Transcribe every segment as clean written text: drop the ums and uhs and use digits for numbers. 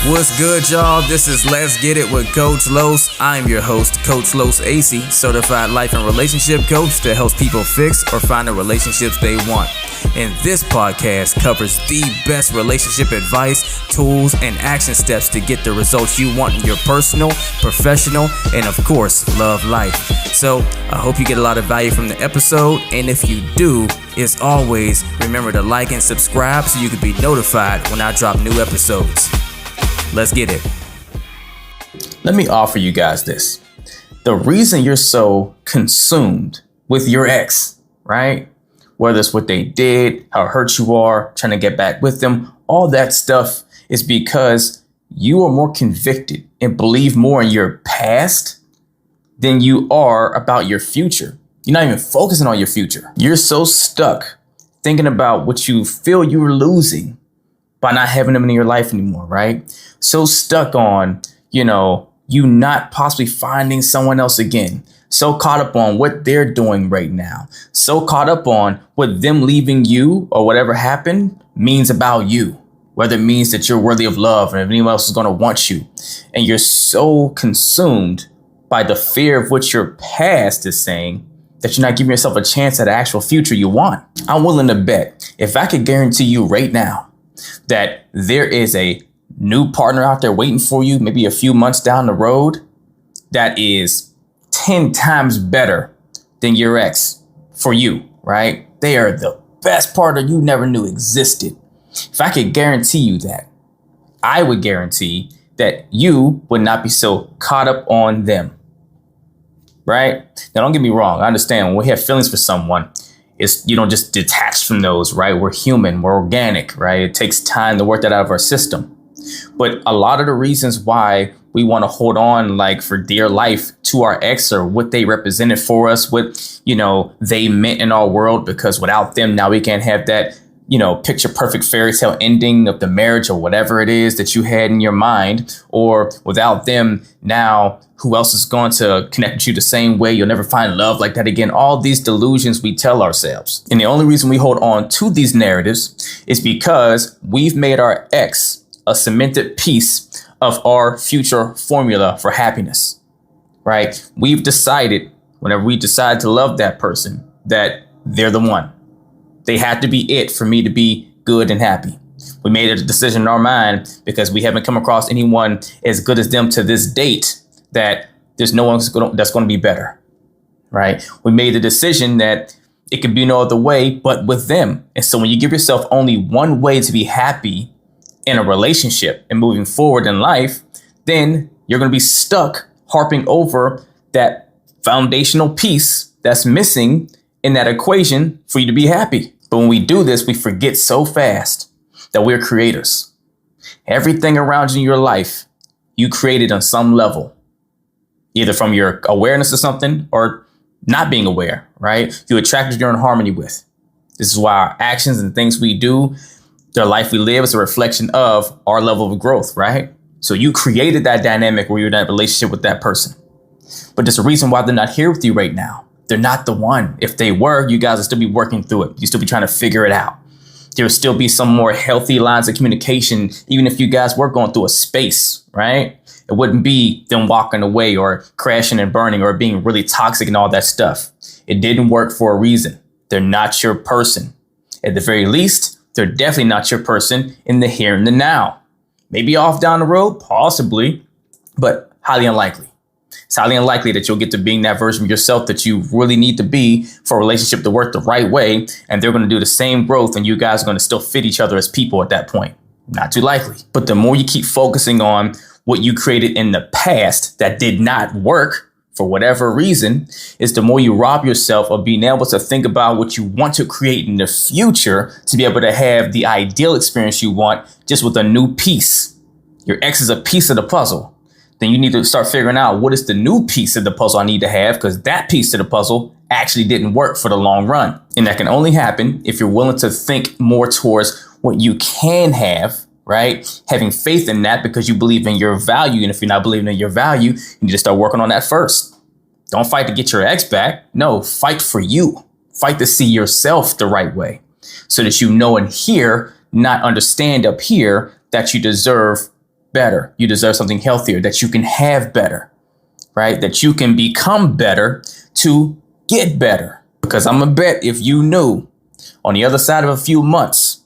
What's good, y'all? This is Let's Get It with Coach Los. I'm your host, Coach Los AC, certified life and relationship coach that helps people fix or find the relationships they want. And this podcast covers the best relationship advice, tools, and action steps to get the results you want in your personal, professional, and of course, love life. So I hope you get a lot of value from the episode. And if you do, as always, remember to like and subscribe so you can be notified when I drop new episodes. Let's get it. Let me offer you guys this. The reason you're so consumed with your ex, right? Whether it's what they did, how hurt you are, trying to get back with them, all that stuff is because you are more convicted and believe more in your past than you are about your future. You're not even focusing on your future. You're so stuck thinking about what you feel you're losing by not having them in your life anymore, right? So stuck on, you not possibly finding someone else again. So caught up on what they're doing right now. So caught up on what them leaving you or whatever happened means about you. Whether it means that you're worthy of love and if anyone else is going to want you. And you're so consumed by the fear of what your past is saying that you're not giving yourself a chance at the actual future you want. I'm willing to bet if I could guarantee you right now that there is a new partner out there waiting for you, maybe a few months down the road, that is 10 times better than your ex for you, right? They are the best partner you never knew existed. If I could guarantee you that, I would guarantee that you would not be so caught up on them, right? Now, don't get me wrong. I understand when we have feelings for someone, you don't just detach from those, right? We're human, we're organic, right? It takes time to work that out of our system. But a lot of the reasons why we want to hold on like for dear life to our ex or what they represented for us, what, they meant in our world, because without them, now we can't have that, picture perfect fairy tale ending of the marriage or whatever it is that you had in your mind, or without them now, who else is going to connect with you the same way? You'll never find love like that again. All these delusions we tell ourselves. And the only reason we hold on to these narratives is because we've made our ex a cemented piece of our future formula for happiness, right? We've decided whenever we decide to love that person that they're the one. They have to be it for me to be good and happy. We made a decision in our mind because we haven't come across anyone as good as them to this date that there's no one that's going to be better, right? We made the decision that it could be no other way but with them. And so when you give yourself only one way to be happy in a relationship and moving forward in life, then you're going to be stuck harping over that foundational piece that's missing in that equation for you to be happy. But when we do this, we forget so fast that we're creators. Everything around you in your life, you created on some level, either from your awareness of something or not being aware, right? You attracted you're in harmony with. This is why our actions and things we do, the life we live is a reflection of our level of growth, right? So you created that dynamic where you're in that relationship with that person. But there's a reason why they're not here with you right now. They're not the one. If they were, you guys would still be working through it. You'd still be trying to figure it out. There would still be some more healthy lines of communication, even if you guys were going through a space, right? It wouldn't be them walking away or crashing and burning or being really toxic and all that stuff. It didn't work for a reason. They're not your person. At the very least, they're definitely not your person in the here and the now. Maybe off down the road, possibly, but highly unlikely. It's highly unlikely that you'll get to being that version of yourself that you really need to be for a relationship to work the right way. And they're going to do the same growth and you guys are going to still fit each other as people at that point. Not too likely. But the more you keep focusing on what you created in the past that did not work for whatever reason, is the more you rob yourself of being able to think about what you want to create in the future to be able to have the ideal experience you want just with a new piece. Your ex is a piece of the puzzle. Then you need to start figuring out what is the new piece of the puzzle I need to have, because that piece of the puzzle actually didn't work for the long run. And that can only happen if you're willing to think more towards what you can have, right? Having faith in that because you believe in your value. And if you're not believing in your value, you need to start working on that first. Don't fight to get your ex back. No, fight for you. Fight to see yourself the right way so that you know and hear, not understand up here, that you deserve better. You deserve something healthier, that you can have better, right? That you can become better to get better. Because I'm going to bet if you knew on the other side of a few months,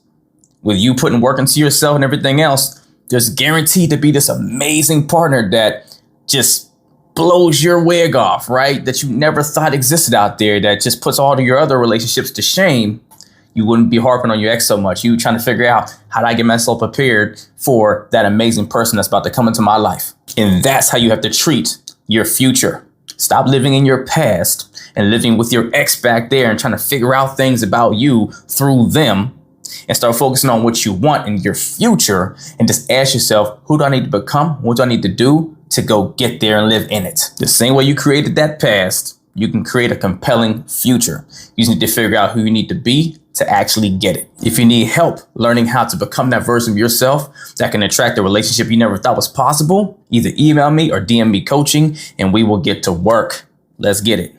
with you putting work into yourself and everything else, there's guaranteed to be this amazing partner that just blows your wig off, right? That you never thought existed out there, that just puts all of your other relationships to shame. You wouldn't be harping on your ex so much. You trying to figure out, how do I get myself prepared for that amazing person that's about to come into my life? And that's how you have to treat your future. Stop living in your past and living with your ex back there and trying to figure out things about you through them, and start focusing on what you want in your future, and just ask yourself, who do I need to become? What do I need to do to go get there and live in it? The same way you created that past, you can create a compelling future. You just need to figure out who you need to be to actually get it. If you need help learning how to become that version of yourself that can attract a relationship you never thought was possible, either email me or DM me coaching, and we will get to work. Let's get it.